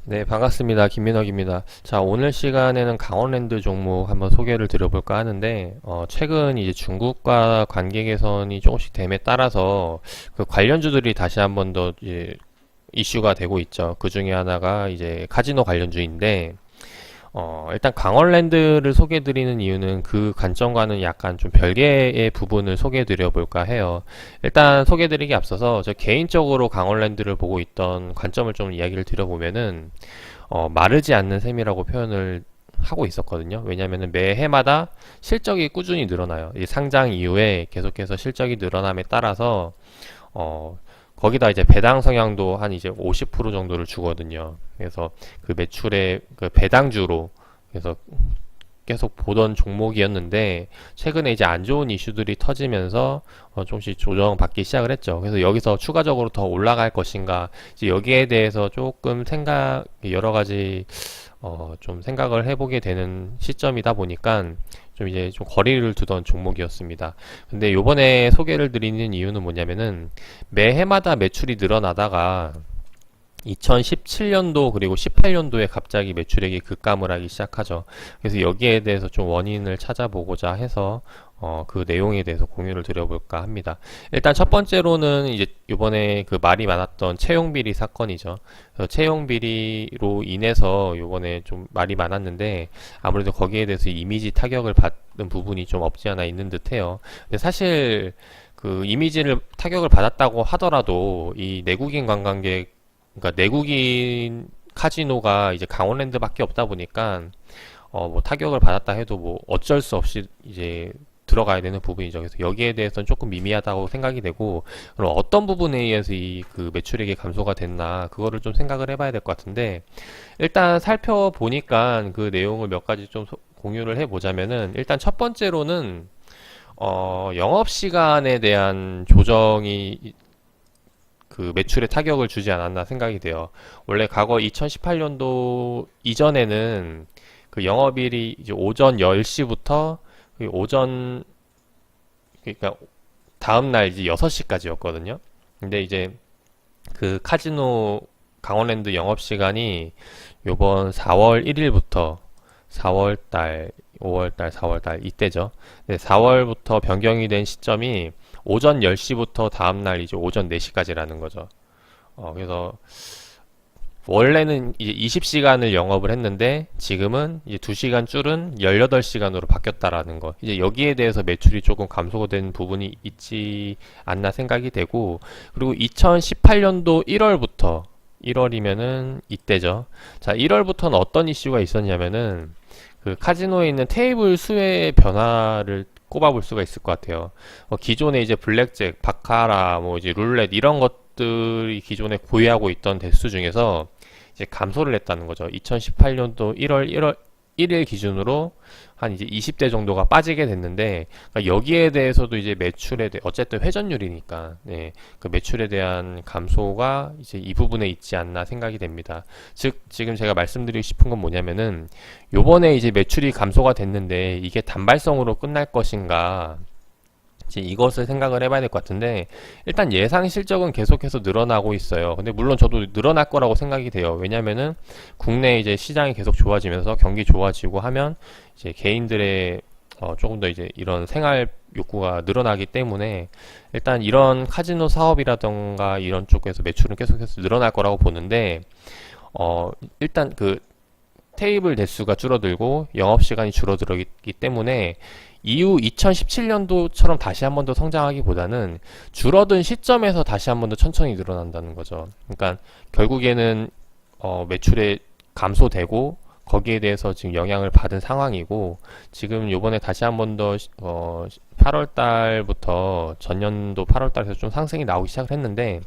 네, 반갑습니다. 김민혁입니다. 자, 오늘 시간에는 강원랜드 종목 한번 소개를 드려볼까 하는데, 최근 이제 중국과 관계 개선이 조금씩 됨에 따라서 그 관련주들이 다시 한번 더 이제 이슈가 되고 있죠. 그 중에 하나가 이제 카지노 관련주인데, 일단 강원랜드를 소개해드리는 이유는 그 관점과는 약간 좀 별개의 부분을 소개해드려 볼까 해요. 일단 소개해드리기 앞서서 저 개인적으로 강원랜드를 보고 있던 관점을 좀 이야기를 드려보면은, 마르지 않는 셈이라고 표현을 하고 있었거든요. 왜냐면은 매해마다 실적이 꾸준히 늘어나요. 이 상장 이후에 계속해서 실적이 늘어남에 따라서, 어, 거기다 이제 배당 성향도 한 이제 50% 정도를 주거든요. 그래서 그 매출의 그 배당주로 그래서 계속 보던 종목이었는데 최근에 이제 안 좋은 이슈들이 터지면서 조금씩 조정받기 시작을 했죠. 그래서 여기서 추가적으로 더 올라갈 것인가 이제 여기에 대해서 조금 여러 가지 좀 생각을 해보게 되는 시점이다 보니까 좀 이제 좀 거리를 두던 종목이었습니다. 근데 요번에 소개를 드리는 이유는 뭐냐면은 매해마다 매출이 늘어나다가 2017년도 그리고 18년도에 갑자기 매출액이 급감을 하기 시작하죠. 그래서 여기에 대해서 좀 원인을 찾아보고자 해서 그 내용에 대해서 공유를 드려볼까 합니다. 일단 첫 번째로는 이제 이번에 그 말이 많았던 채용 비리 사건이죠. 그래서 채용 비리로 인해서 이번에 좀 말이 많았는데 아무래도 거기에 대해서 이미지 타격을 받는 부분이 좀 없지 않아 있는 듯해요. 근데 사실 그 이미지를 타격을 받았다고 하더라도 이 내국인 관광객 그러니까 내국인 카지노가 이제 강원랜드밖에 없다 보니까 뭐 타격을 받았다 해도 뭐 어쩔 수 없이 이제 들어가야 되는 부분이죠. 그래서 여기에 대해서는 조금 미미하다고 생각이 되고 그럼 어떤 부분에 의해서 이 그 매출액이 감소가 됐나 그거를 좀 생각을 해봐야 될 것 같은데 일단 살펴보니까 그 내용을 몇 가지 좀 공유를 해보자면은 일단 첫 번째로는 영업 시간에 대한 조정이 그 매출에 타격을 주지 않았나 생각이 돼요. 원래 과거 2018년도 이전에는 그 영업일이 이제 오전 10시부터 오전 그러니까 다음 날 이제 6시까지였거든요. 근데 이제 그 카지노 강원랜드 영업 시간이 요번 4월 1일부터 4월달, 5월달, 4월달 이때죠. 4월부터 변경이 된 시점이 오전 10시부터 다음날 이제 오전 4시까지라는 거죠. 그래서 원래는 이제 20시간을 영업을 했는데 지금은 이제 2시간 줄은 18시간으로 바뀌었다라는 거. 이제 여기에 대해서 매출이 조금 감소된 부분이 있지 않나 생각이 되고 그리고 2018년도 1월부터 1월이면은 이때죠. 자, 1월부터는 어떤 이슈가 있었냐면은 그 카지노에 있는 테이블 수의 변화를 꼽아볼 수가 있을 것 같아요. 기존에 이제 블랙잭, 바카라, 뭐 이제 룰렛 이런 것들이 기존에 고유하고 있던 대수 중에서 이제 감소를 했다는 거죠. 2018년도 1월 1일 기준으로 한 이제 20대 정도가 빠지게 됐는데 그러니까 여기에 대해서도 이제 어쨌든 회전율이니까 그 매출에 대한 감소가 이제 이 부분에 있지 않나 생각이 됩니다. 즉 지금 제가 말씀드리고 싶은 건 뭐냐면은 요번에 이제 매출이 감소가 됐는데 이게 단발성으로 끝날 것인가 이제 이것을 생각을 해봐야 될 것 같은데 일단 예상 실적은 계속해서 늘어나고 있어요. 근데 물론 저도 늘어날 거라고 생각이 돼요. 왜냐면은 국내 이제 시장이 계속 좋아지면서 경기 좋아지고 하면 이제 개인들의 조금 더 이제 이런 생활 욕구가 늘어나기 때문에 일단 이런 카지노 사업이라던가 이런 쪽에서 매출은 계속해서 늘어날 거라고 보는데 일단 그 테이블 대수가 줄어들고 영업시간이 줄어들기 때문에 이후 2017년도처럼 다시 한 번 더 성장하기보다는 줄어든 시점에서 다시 한 번 더 천천히 늘어난다는 거죠. 그러니까 결국에는 매출에 감소되고 거기에 대해서 지금 영향을 받은 상황이고 지금 요번에 다시 한 번 더 8월 달부터 전년도 8월 달에서 좀 상승이 나오기 시작을 했는데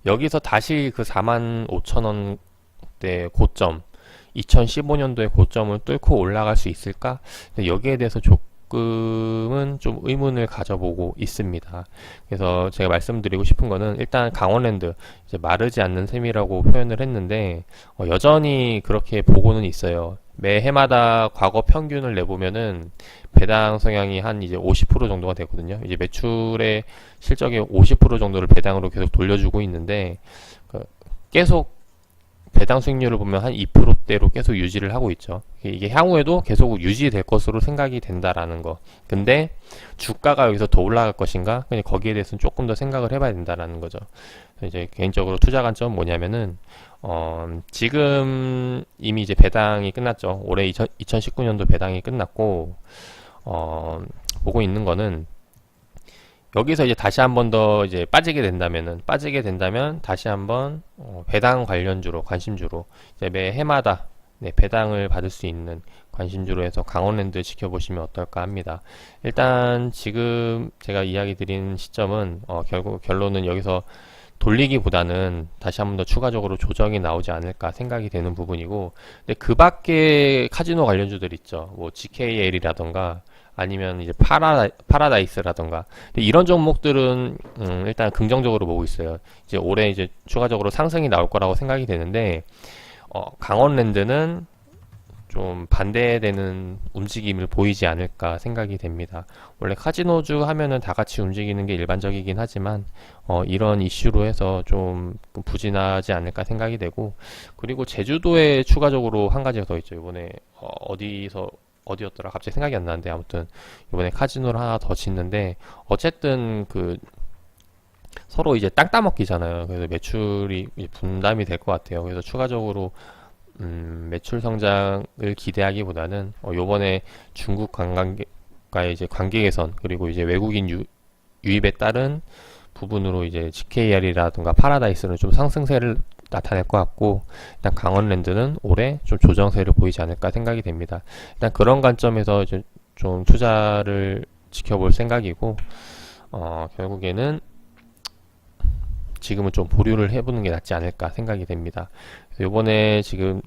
여기서 다시 그 4만 5천 원대 고점 2015년도의 고점을 뚫고 올라갈 수 있을까? 근데 여기에 대해서 조금은 좀 의문을 가져보고 있습니다. 그래서 제가 말씀드리고 싶은 거는 일단 강원랜드 이제 마르지 않는 셈이라고 표현을 했는데 여전히 그렇게 보고는 있어요. 매해마다 과거 평균을 내보면은 배당 성향이 한 이제 50% 정도가 되거든요. 이제 매출의 실적의 50% 정도를 배당으로 계속 돌려주고 있는데 계속 배당 수익률을 보면 한 2%대로 계속 유지를 하고 있죠. 이게 향후에도 계속 유지될 것으로 생각이 된다라는 거. 근데 주가가 여기서 더 올라갈 것인가? 그냥 거기에 대해서는 조금 더 생각을 해봐야 된다라는 거죠. 이제 개인적으로 투자 관점은 뭐냐면은 지금 이미 이제 배당이 끝났죠. 올해 2019년도 배당이 끝났고 보고 있는 거는 여기서 이제 다시 한 번 더 이제 빠지게 된다면 다시 한번 배당 관련주로 관심주로 이제 매 해마다 네, 배당을 받을 수 있는 관심주로 해서 강원랜드 지켜보시면 어떨까 합니다. 일단 지금 제가 이야기 드린 시점은 결국 결론은 여기서 돌리기보다는 다시 한 번 더 추가적으로 조정이 나오지 않을까 생각이 되는 부분이고, 근데 그 밖에 카지노 관련주들 있죠. 뭐 GKL이라던가 아니면 이제 파라다이스라던가 이런 종목들은 일단 긍정적으로 보고 있어요. 이제 올해 이제 추가적으로 상승이 나올 거라고 생각이 되는데 강원랜드는 좀 반대되는 움직임을 보이지 않을까 생각이 됩니다. 원래 카지노주 하면은 다 같이 움직이는 게 일반적이긴 하지만 이런 이슈로 해서 좀 부진하지 않을까 생각이 되고, 그리고 제주도에 추가적으로 한 가지가 더 있죠. 이번에 어디였더라 갑자기 생각이 안 나는데, 아무튼 이번에 카지노를 하나 더 짓는데 어쨌든 그 서로 이제 땅 따먹기잖아요. 그래서 매출이 분담이 될 것 같아요. 그래서 추가적으로 매출 성장을 기대하기보다는 요번에 중국 관광과의 이제 관계 개선, 그리고 이제 외국인 유입에 따른 부분으로 이제 GKR이라든가 파라다이스는 좀 상승세를 나타낼 것 같고, 일단 강원랜드는 올해 좀 조정세를 보이지 않을까 생각이 됩니다. 일단 그런 관점에서 이제 좀 투자를 지켜볼 생각이고, 결국에는 지금은 좀 보류를 해보는 게 낫지 않을까 생각이 됩니다. 그래서 요번에 지금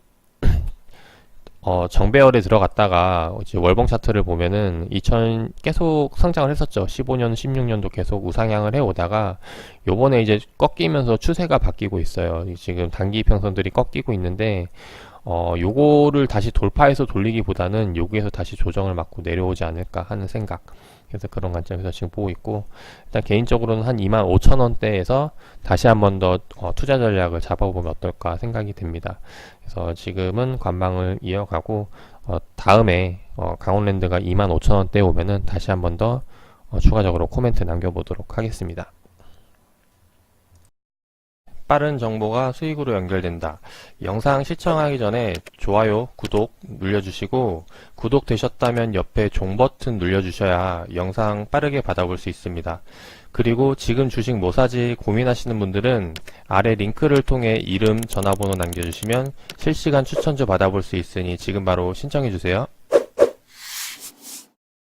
정배열에 들어갔다가 이제 월봉 차트를 보면은 계속 성장을 했었죠. 15년, 16년도 계속 우상향을 해오다가 요번에 이제 꺾이면서 추세가 바뀌고 있어요. 지금 단기 평선들이 꺾이고 있는데 요거를 다시 돌파해서 돌리기보다는 여기에서 다시 조정을 맞고 내려오지 않을까 하는 생각. 그래서 그런 관점에서 지금 보고 있고, 일단 개인적으로는 한 25,000원대에서 다시 한 번 더 투자 전략을 잡아보면 어떨까 생각이 듭니다. 그래서 지금은 관망을 이어가고 다음에 강원랜드가 25,000원대 오면은 다시 한 번 더 추가적으로 코멘트 남겨보도록 하겠습니다. 빠른 정보가 수익으로 연결된다. 영상 시청하기 전에 좋아요, 구독 눌러주시고, 구독되셨다면 옆에 종 버튼 눌러주셔야 영상 빠르게 받아볼 수 있습니다. 그리고 지금 주식 뭐 사지 고민하시는 분들은 아래 링크를 통해 이름, 전화번호 남겨주시면 실시간 추천주 받아볼 수 있으니 지금 바로 신청해주세요.